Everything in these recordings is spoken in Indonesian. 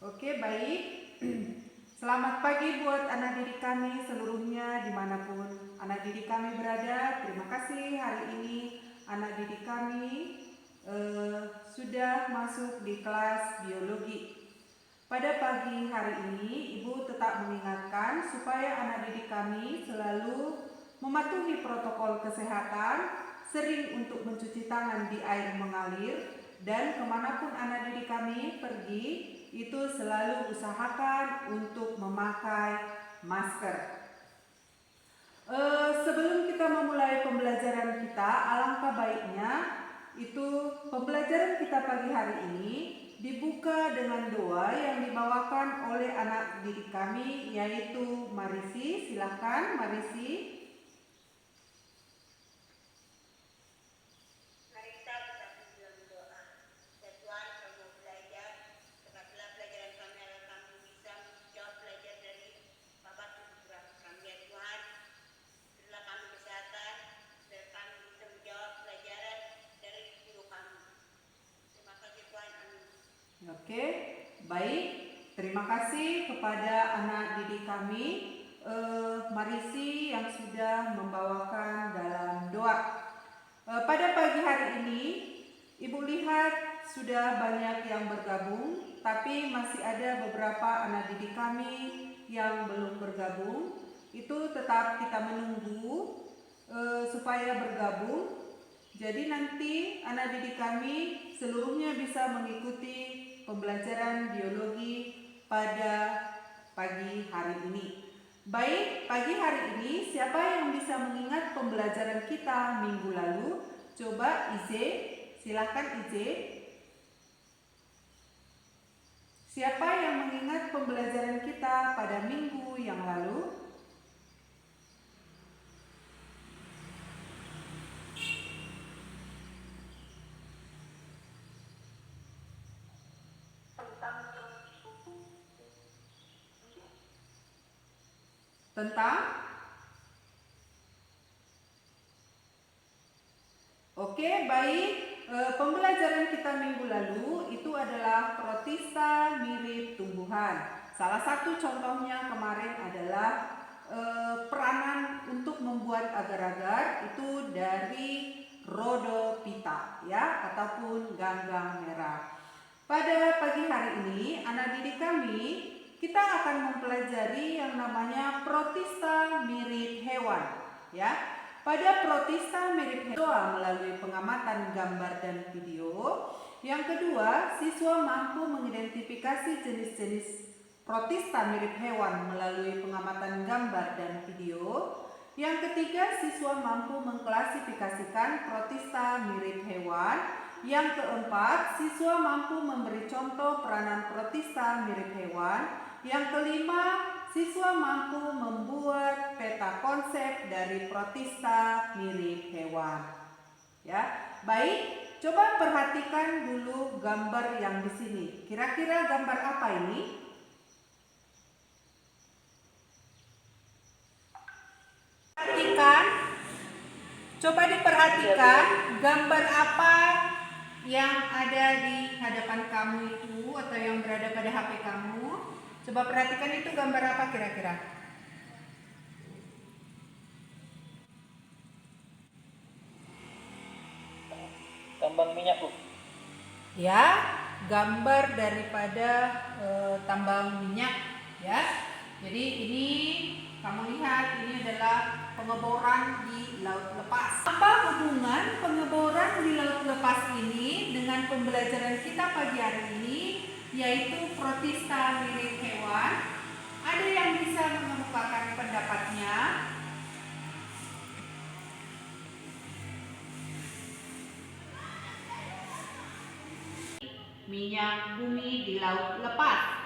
Oke, baik. Selamat pagi buat anak didik kami seluruhnya dimanapun anak didik kami berada. Terima kasih hari ini anak didik kami sudah masuk di kelas biologi. Pada pagi hari ini, Ibu tetap mengingatkan supaya anak didik kami selalu mematuhi protokol kesehatan, sering untuk mencuci tangan di air mengalir, dan kemanapun anak didik kami pergi, itu selalu usahakan untuk memakai masker. Sebelum kita memulai pembelajaran kita, alangkah baiknya itu pembelajaran kita pagi hari ini dibuka dengan doa yang dibawakan oleh anak didik kami, yaitu Marisi. Silahkan Marisi. Oke, baik. Terima kasih kepada anak didik kami Marisi yang sudah membawakan dalam doa. Pada pagi hari ini, Ibu lihat sudah banyak yang bergabung, tapi masih ada beberapa anak didik kami yang belum bergabung. Itu tetap kita menunggu supaya bergabung. Jadi nanti anak didik kami seluruhnya bisa mengikuti pembelajaran biologi pada pagi hari ini. Baik, pagi hari ini siapa yang bisa mengingat pembelajaran kita minggu lalu? Coba Ize, silakan Ize. Siapa yang mengingat pembelajaran kita pada minggu yang lalu? Tentang? Oke, baik. Pembelajaran kita minggu lalu itu adalah protista mirip tumbuhan. Salah satu contohnya kemarin adalah peranan untuk membuat agar-agar itu dari Rhodophyta, ya, ataupun ganggang merah. Pada pagi hari ini, anak didik kami kita akan mempelajari yang namanya protista mirip hewan, ya. Pada protista mirip hewan melalui pengamatan gambar dan video. Yang kedua, siswa mampu mengidentifikasi jenis-jenis protista mirip hewan melalui pengamatan gambar dan video. Yang ketiga, siswa mampu mengklasifikasikan protista mirip hewan. Yang keempat, siswa mampu memberi contoh peranan protista mirip hewan. Yang kelima, siswa mampu membuat peta konsep dari protista mirip hewan. Ya, baik. Coba perhatikan dulu gambar yang di sini. Kira-kira gambar apa ini? Perhatikan. Coba diperhatikan gambar apa yang ada di hadapan kamu itu atau yang berada pada HP kamu. Coba perhatikan itu gambar apa kira-kira? Tambang minyak, Bu. Ya, gambar daripada tambang minyak, ya. Jadi ini kamu lihat ini adalah pengeboran di laut lepas. Apa hubungan pengeboran di laut lepas ini dengan pembelajaran kita pagi hari ini, yaitu protista mirip hewan? Ada yang bisa mengemukakan pendapatnya? Minyak bumi di laut lepas.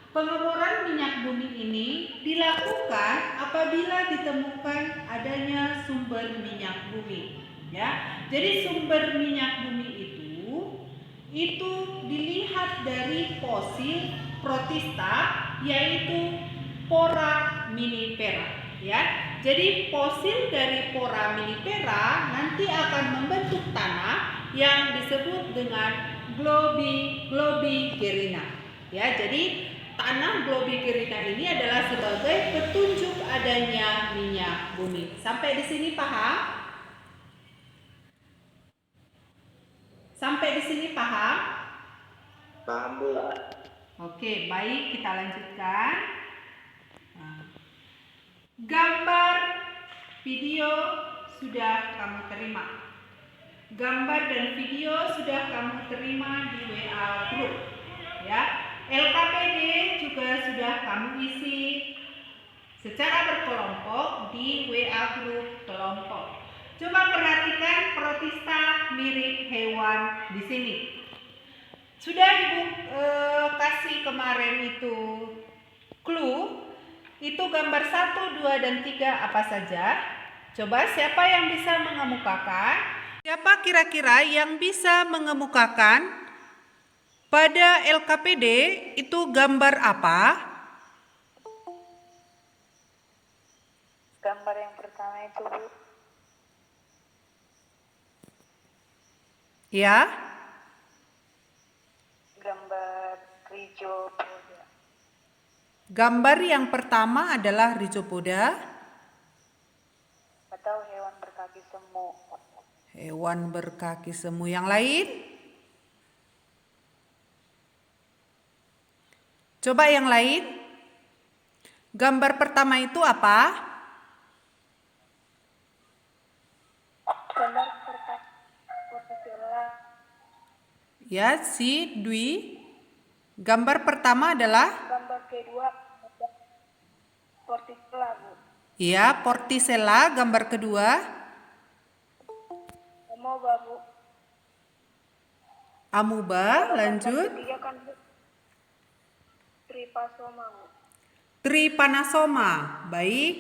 Pengeboran minyak bumi ini dilakukan apabila ditemukan adanya sumber minyak bumi, ya. Jadi sumber minyak bumi itu dilihat dari fosil protista, yaitu Foraminifera, ya. Jadi fosil dari Foraminifera nanti akan membentuk tanah yang disebut dengan Globigerina. Ya, jadi tanah Globigerina ini adalah sebagai petunjuk adanya minyak bumi. Sampai di sini paham? Sampai di sini paham? Paham, Bu. Oke, baik, kita lanjutkan. Gambar video sudah kamu terima. Gambar dan video sudah kamu terima di WA group. Ya, LKPD juga sudah kamu isi secara berkelompok di WA group kelompok. Coba perhatikan protista mirip hewan di sini. Sudah Ibu kasih kemarin itu clue. Itu gambar 1, 2, dan 3 apa saja? Coba siapa yang bisa mengemukakan? Siapa kira-kira yang bisa mengemukakan pada LKPD itu gambar apa? Gambar yang pertama itu, Bu. Ya, Gambar Rhizopoda. gambar yang pertama adalah Rhizopoda. Atau hewan berkaki semu. Hewan berkaki semu. Yang lain? Coba yang lain. Gambar pertama itu apa? Gambar berkaki Portosella. Ya, si Dwi. Gambar pertama adalah? Gambar kedua Portosella, Bu. Ya, Portisella. Gambar kedua? Amoeba, Bu. Amuba. Lanjut. Gambar ketiga kan, Bu. Trypanosoma, Bu. Trypanosoma. Baik.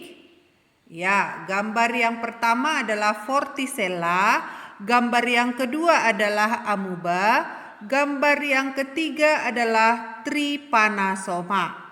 Ya, gambar yang pertama adalah Vorticella, gambar yang kedua adalah amuba, gambar yang ketiga adalah Trypanosoma.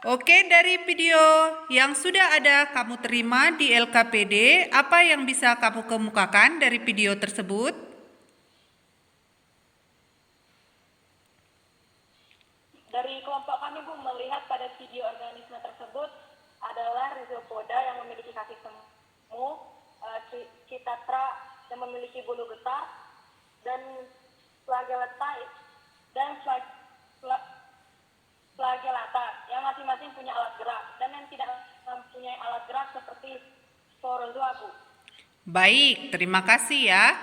Oke, dari video yang sudah ada kamu terima di LKPD, apa yang bisa kamu kemukakan dari video tersebut? Dari kelompok kami, Bu, melihat pada video organisme tersebut adalah Rhizopoda yang memiliki kaki semu, Citatra yang memiliki bulu getah, dan Flagellata Flagellata yang masing-masing punya alat gerak dan yang tidak mempunyai alat gerak seperti Sporozoa, Bu. Baik, terima kasih ya.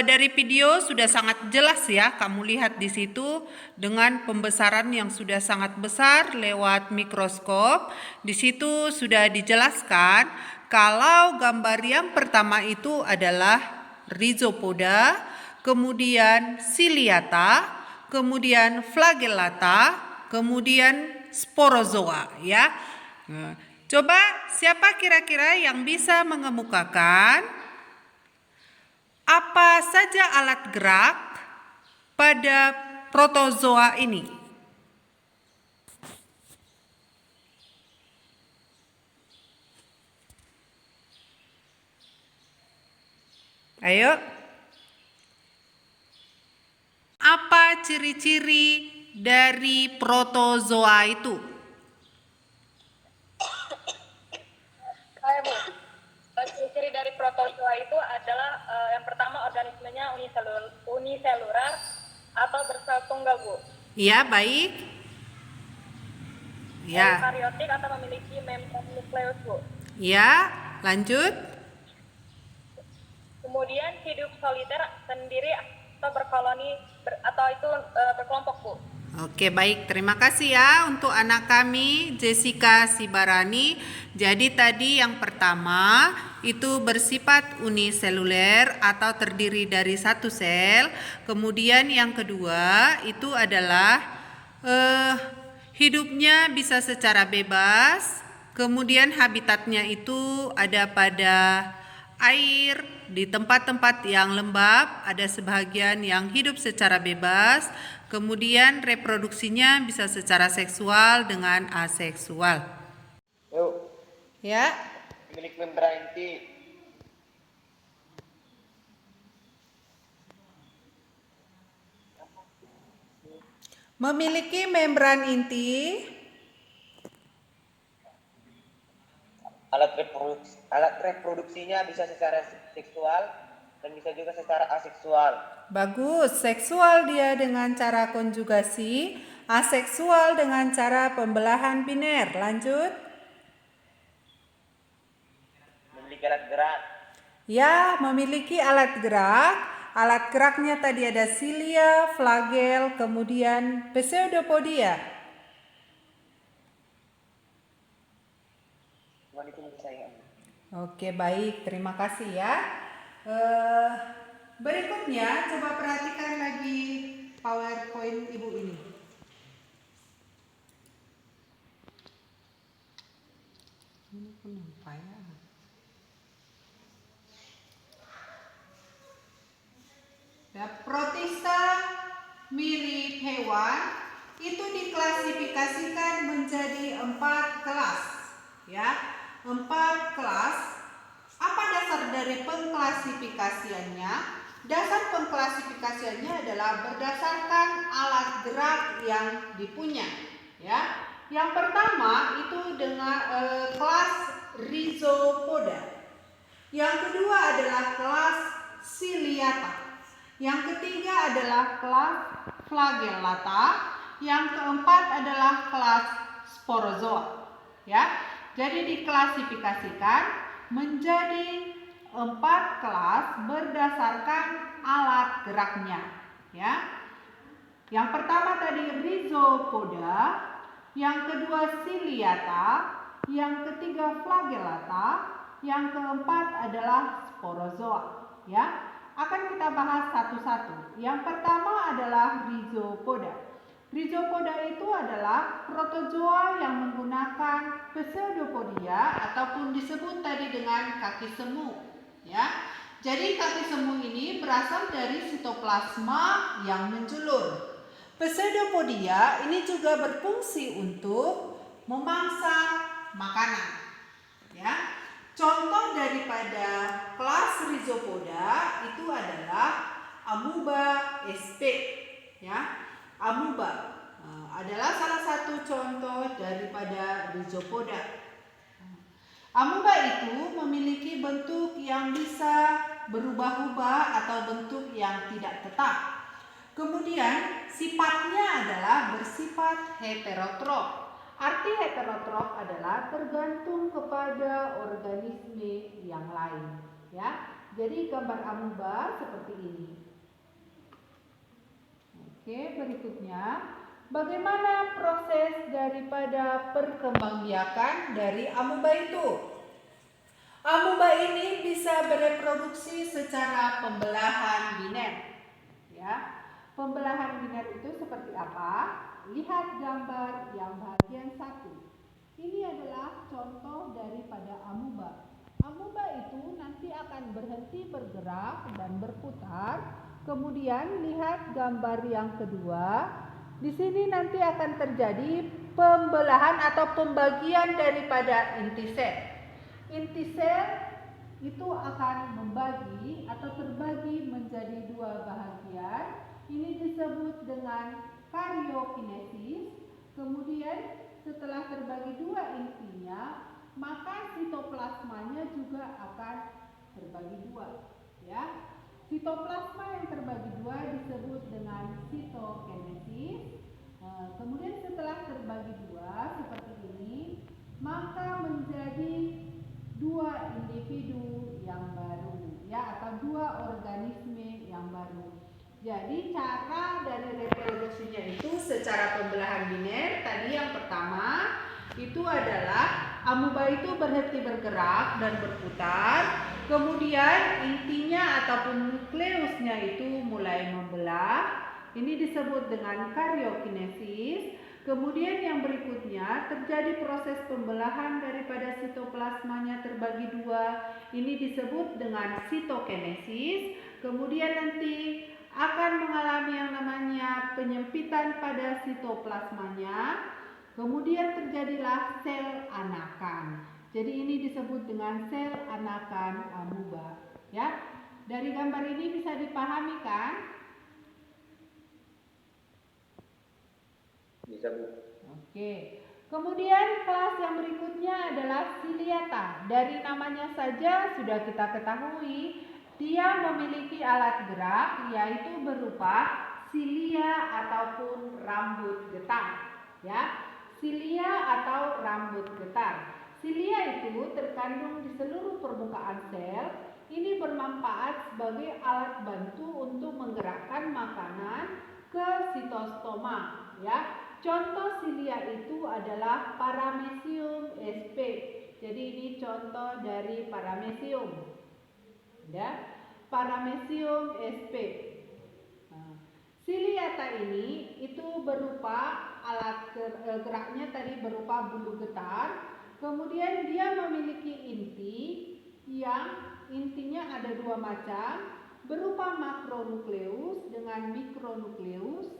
Dari video sudah sangat jelas ya, kamu lihat di situ dengan pembesaran yang sudah sangat besar lewat mikroskop. Di situ sudah dijelaskan kalau gambar yang pertama itu adalah Rhizopoda, kemudian Ciliata, kemudian Flagellata, kemudian Sporozoa ya. Coba siapa kira-kira yang bisa mengemukakan apa saja alat gerak pada protozoa ini? Ayo. Apa ciri-ciri dari protozoa itu? Hai Bu, ciri-ciri dari protozoa itu adalah yang pertama organismenya uniselular atau bersel tunggal Bu. Iya, baik. Ya. Eukariotik atau memiliki membran nukleus Bu. Ya, lanjut. Kemudian hidup soliter sendiri atau berkoloni atau itu berkelompok Bu. Oke, baik. Terima kasih ya untuk anak kami Jessica Sibarani. Jadi tadi yang pertama itu bersifat uniseluler atau terdiri dari satu sel. Kemudian yang kedua itu adalah hidupnya bisa secara bebas. Kemudian habitatnya itu ada pada air, di tempat-tempat yang lembab, ada sebagian yang hidup secara bebas. Kemudian reproduksinya bisa secara seksual dengan aseksual. Yuk, Ya. milik membran inti. Memiliki membran inti. Alat reproduksinya bisa secara seksual dan bisa juga secara aseksual. Bagus, seksual dia dengan cara konjugasi, aseksual dengan cara pembelahan biner. Lanjut. Memiliki alat gerak. Ya, memiliki alat gerak. Alat geraknya tadi ada silia, flagel, kemudian pseudopodia. Cuman itu menurut saya. Oke, baik. Terima kasih ya. Berikutnya, coba perhatikan lagi PowerPoint Ibu ini. Ini kenapa ya? Ya, protista mirip hewan itu diklasifikasikan menjadi 4 kelas. Ya, 4 kelas. Apa dasar dari pengklasifikasiannya? Dasar pengklasifikasiannya adalah berdasarkan alat gerak yang dipunya. Ya, yang pertama itu dengan kelas Rhizopoda. Yang kedua adalah kelas Ciliata. Yang ketiga adalah kelas Flagellata. Yang keempat adalah kelas Sporozoa. Ya, jadi diklasifikasikan menjadi 4 kelas berdasarkan alat geraknya. Ya, yang pertama tadi Rhizopoda, yang kedua Ciliata, yang ketiga Flagellata, yang keempat adalah Sporozoa. Ya, akan kita bahas satu-satu. Yang pertama adalah Rhizopoda. Rhizopoda itu adalah protozoa yang menggunakan pseudopodia ataupun disebut tadi dengan kaki semu. Ya, jadi kaki semu ini berasal dari sitoplasma yang menjulur. Pseudopodia ini juga berfungsi untuk memangsa makanan. Ya, contoh daripada kelas Rhizopoda itu adalah Amoeba sp. Ya, Amoeba adalah salah satu contoh daripada Rhizopoda. Amoeba itu memiliki bentuk yang bisa berubah-ubah atau bentuk yang tidak tetap. Kemudian sifatnya adalah bersifat heterotrof. Arti heterotrof adalah tergantung kepada organisme yang lain. Ya, jadi gambar amoeba seperti ini. Oke, berikutnya bagaimana proses daripada perkembangbiakan dari amoeba itu? Amoeba ini bisa bereproduksi secara pembelahan biner. Ya, pembelahan biner itu seperti apa? Lihat gambar yang bagian 1. Ini adalah contoh daripada amoeba. Amoeba itu nanti akan berhenti bergerak dan berputar. Kemudian lihat gambar yang kedua. Di sini nanti akan terjadi pembelahan atau pembagian daripada inti sel. Inti sel itu akan membagi atau terbagi menjadi dua bahagian. Ini disebut dengan karyokinesis. Kemudian setelah terbagi dua intinya, maka sitoplasmanya juga akan terbagi dua, ya. Sitoplasma yang terbagi dua disebut dengan sitokinesis. Kemudian setelah terbagi dua seperti ini, maka menjadi dua individu yang baru, ya, atau dua organisme yang baru. Jadi cara dari reproduksinya itu secara pembelahan biner. Tadi yang pertama itu adalah amuba itu berhenti bergerak dan berputar. Kemudian intinya ataupun nukleusnya itu mulai membelah. Ini disebut dengan karyokinesis. Kemudian yang berikutnya terjadi proses pembelahan daripada sitoplasmanya terbagi dua. Ini disebut dengan sitokinesis. Kemudian nanti akan mengalami yang namanya penyempitan pada sitoplasmanya. Kemudian terjadilah sel anakan. Jadi ini disebut dengan sel anakan amuba, ya. Dari gambar ini bisa dipahami kan? Bisa, Bu. Oke. Kemudian kelas yang berikutnya adalah ciliata. Dari namanya saja sudah kita ketahui dia memiliki alat gerak yaitu berupa silia ataupun rambut getar, ya. Silia atau rambut getar. Silia itu terkandung di seluruh permukaan sel. Ini bermanfaat sebagai alat bantu untuk menggerakkan makanan ke sitostoma, ya. Contoh silia itu adalah Paramecium sp. Jadi ini contoh dari Paramecium, ya. Paramecium sp. Ciliata ini itu berupa alat geraknya tadi berupa bulu getar. Kemudian dia memiliki inti yang intinya ada dua macam, berupa makronukleus dengan mikronukleus.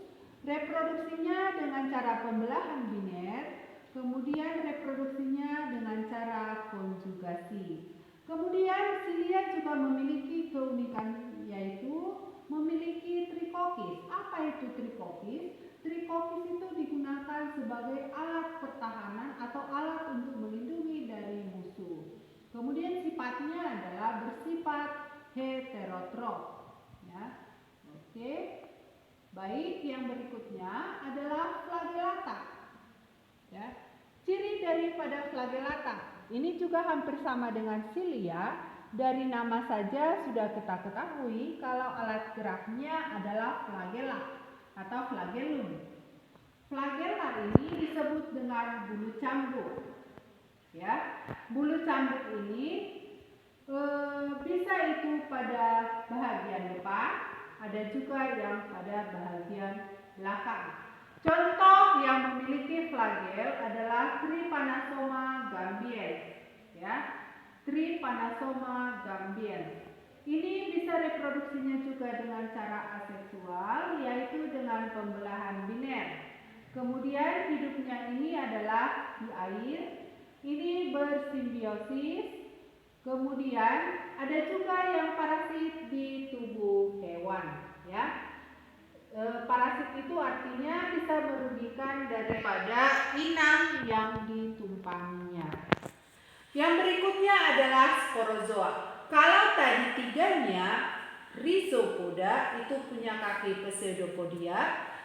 Reproduksinya dengan cara pembelahan biner, kemudian reproduksinya dengan cara konjugasi. Kemudian silia juga memiliki keunikan yaitu memiliki trikokis. Apa itu trikokis? Trikokis itu digunakan sebagai alat pertahanan atau alat untuk melindungi dari musuh. Kemudian sifatnya adalah bersifat heterotrof, ya. Oke. Baik, yang berikutnya adalah flagellata, ya. Ciri daripada flagellata ini juga hampir sama dengan silia. Dari nama saja sudah kita ketahui kalau alat geraknya adalah flagella atau flagellum. Flagella ini disebut dengan bulu cambuk, ya. Bulu cambuk ini bisa itu pada bahagian depan, ada juga yang pada bahagian belakang. Contoh yang memiliki flagel adalah Trypanosoma gambiens, ya. Trypanosoma gambiens. Ini bisa reproduksinya juga dengan cara aseksual, yaitu dengan pembelahan biner. Kemudian hidupnya ini adalah di air. Ini bersimbiosis. Kemudian ada juga yang parasit di tubuh hewan, ya. Parasit itu artinya bisa merugikan daripada inang yang ditumpanginya. Yang berikutnya adalah sporozoa. Kalau tadi tiganya Rhizopoda itu punya kaki pseudopodia,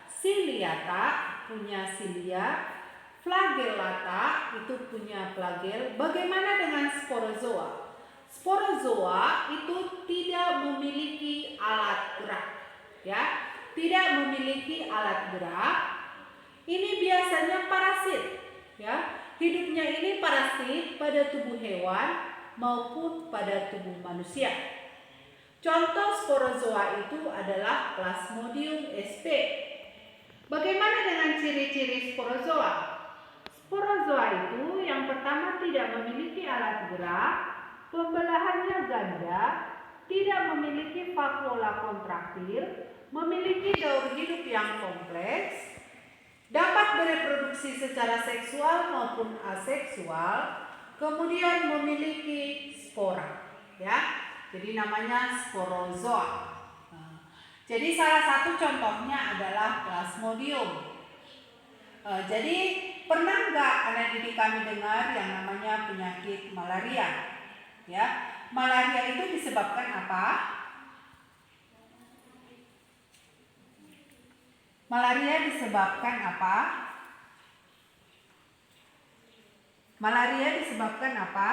Ciliata punya cilia, Flagellata itu punya flagel. Bagaimana dengan sporozoa? Sporozoa itu tidak memiliki alat gerak, ya. Tidak memiliki alat gerak. Ini biasanya parasit, ya. Hidupnya ini parasit pada tubuh hewan maupun pada tubuh manusia. Contoh sporozoa itu adalah Plasmodium sp. Bagaimana dengan ciri-ciri sporozoa? Sporozoa itu yang pertama tidak memiliki alat gerak, pembelahannya ganda, tidak memiliki vakuola kontraktil, memiliki daur hidup yang kompleks, dapat bereproduksi secara seksual maupun aseksual, kemudian memiliki spora, ya. Jadi namanya sporozoa. Jadi salah satu contohnya adalah Plasmodium. Jadi pernah nggak anak didik kami dengar yang namanya penyakit malaria? Ya, malaria itu disebabkan apa? Malaria disebabkan apa? Malaria disebabkan apa?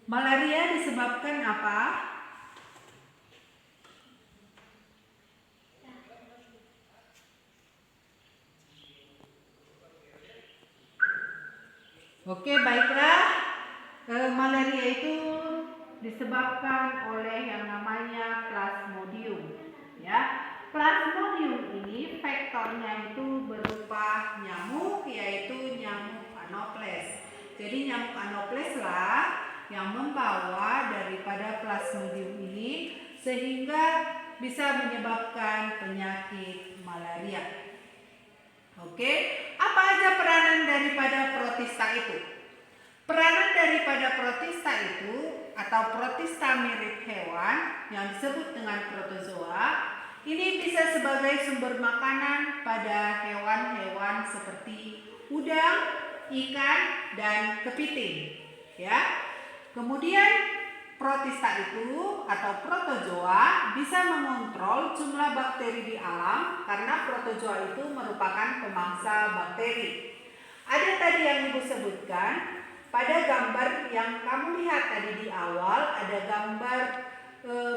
Malaria disebabkan apa? Oke, baiklah. Malaria itu disebabkan oleh yang namanya Plasmodium. Ya, Plasmodium ini vektornya itu berupa nyamuk, yaitu nyamuk Anopheles. Jadi nyamuk Anopheles lah yang membawa daripada Plasmodium ini sehingga bisa menyebabkan penyakit malaria. Oke, apa aja peranan daripada protista itu? Peranan daripada protista itu atau protista mirip hewan yang disebut dengan protozoa ini bisa sebagai sumber makanan pada hewan-hewan seperti udang, ikan, dan kepiting. Ya. Kemudian protista itu atau protozoa bisa mengontrol jumlah bakteri di alam karena protozoa itu merupakan pemangsa bakteri. Ada tadi yang Ibu sebutkan pada gambar yang kamu lihat tadi di awal, ada gambar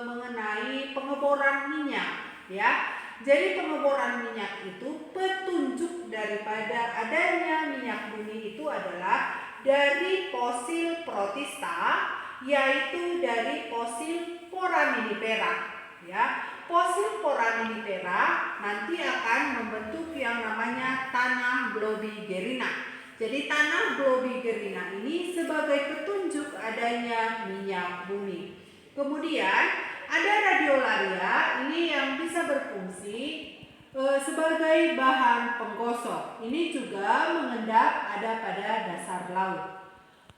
mengenai pengeboran minyak, ya. Jadi pengeboran minyak itu petunjuk daripada adanya minyak bumi itu adalah dari fosil protista, yaitu dari fosil foraminifera, ya. Fosil foraminifera nanti akan membentuk yang namanya tanah globigerina. Jadi tanah globigerina ini sebagai petunjuk adanya minyak bumi. Kemudian ada radiolaria ini yang bisa berfungsi sebagai bahan penggosok. Ini juga mengendap ada pada dasar laut.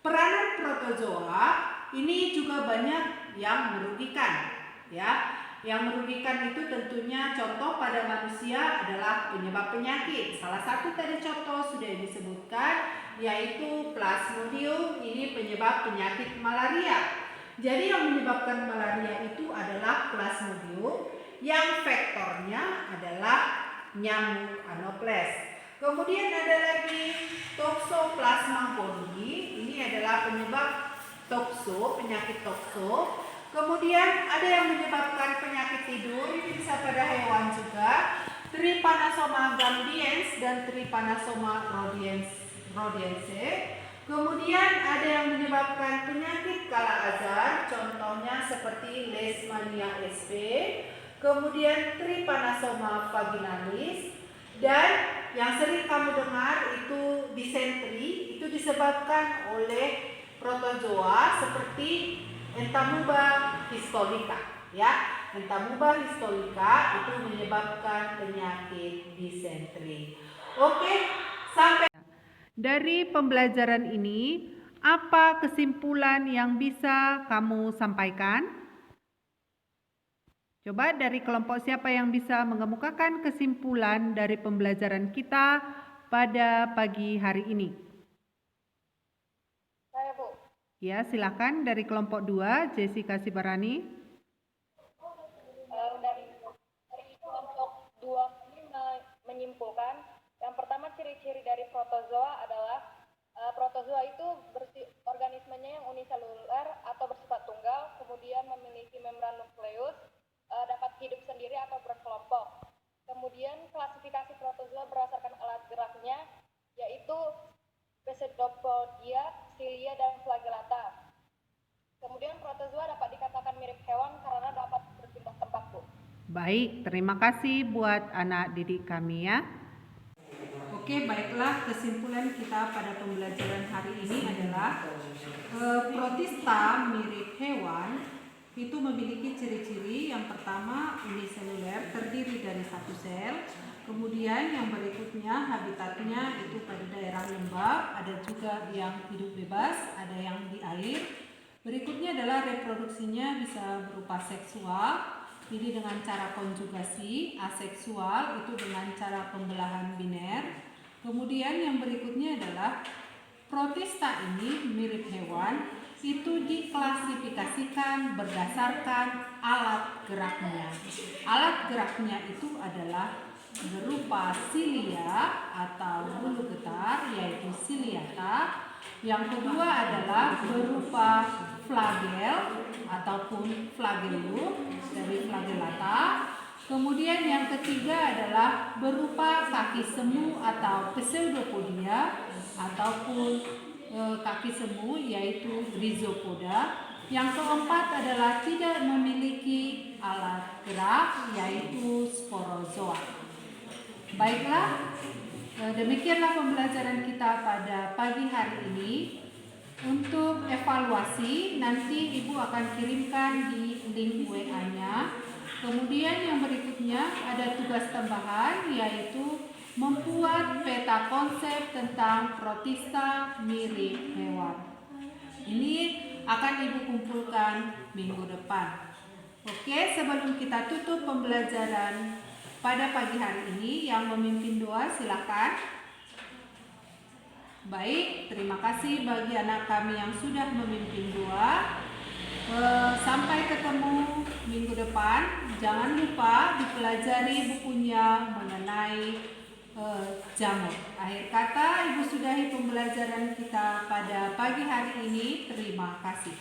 Peranan protozoa ini juga banyak yang merugikan, ya. Yang merugikan itu tentunya contoh pada manusia adalah penyebab penyakit. Salah satu tadi contoh sudah disebutkan yaitu Plasmodium, ini penyebab penyakit malaria. Jadi yang menyebabkan malaria itu adalah Plasmodium yang vektornya adalah nyamuk Anopheles. Kemudian ada lagi Toxoplasma gondii, ini adalah penyebab penyakit toxo. Kemudian ada yang menyebabkan penyakit tidur, ini bisa pada hewan juga, Trypanosoma gambiens dan Trypanosoma rhodiense. Kemudian ada yang menyebabkan penyakit kala azar, contohnya seperti Leishmania sp, kemudian Trypanosoma vaginalis, dan yang sering kamu dengar itu disentri, itu disebabkan oleh protozoa seperti Entamuba histolica, ya. Entamuba histolica itu menyebabkan penyakit disentri. Oke, sampai dari pembelajaran ini apa kesimpulan yang bisa kamu sampaikan? Coba dari kelompok siapa yang bisa mengemukakan kesimpulan dari pembelajaran kita pada pagi hari ini? Saya, Bu. Ya, silakan dari kelompok 2, Jessica Sibarani. Dari kelompok 2 ini menyimpulkan yang pertama ciri-ciri dari protozoa adalah protozoa itu organismenya yang uniseluler atau bersifat tunggal, kemudian memiliki membran nukleus, dapat hidup sendiri atau berkelompok. Kemudian klasifikasi protozoa berdasarkan alat geraknya yaitu Pseudopodia, Cilia, dan Flagellata. Kemudian protozoa dapat dikatakan mirip hewan karena dapat berpindah tempat, Bu. Baik, terima kasih buat anak didik kami ya. Oke, baiklah, kesimpulan kita pada pembelajaran hari ini adalah protista mirip hewan itu memiliki ciri-ciri. Yang pertama, uniseluler, terdiri dari satu sel. Kemudian yang berikutnya habitatnya itu pada daerah lembab, ada juga yang hidup bebas, ada yang di air. Berikutnya adalah reproduksinya bisa berupa seksual, ini dengan cara konjugasi, aseksual itu dengan cara pembelahan biner. Kemudian yang berikutnya adalah protista ini mirip hewan, itu diklasifikasikan berdasarkan alat geraknya. Alat geraknya itu adalah berupa silia atau bulu getar, yaitu ciliata. Yang kedua adalah berupa flagel ataupun flagellum dari flagellata. Kemudian yang ketiga adalah berupa kaki semu atau pseudopodia ataupun kaki semu yaitu rhizopoda. Yang keempat adalah tidak memiliki alat gerak yaitu sporozoa. Baiklah, demikianlah pembelajaran kita pada pagi hari ini. Untuk evaluasi nanti Ibu akan kirimkan di link WA-nya. Kemudian yang berikutnya ada tugas tambahan yaitu membuat peta konsep tentang protista mirip hewan. Ini akan Ibu kumpulkan minggu depan. Oke, sebelum kita tutup pembelajaran pada pagi hari ini, yang memimpin doa silakan. Baik, terima kasih bagi anak kami yang sudah memimpin doa. Sampai ketemu minggu depan. Jangan lupa dipelajari bukunya mengenai jamur. Akhir kata, Ibu sudahi pembelajaran kita pada pagi hari ini. Terima kasih.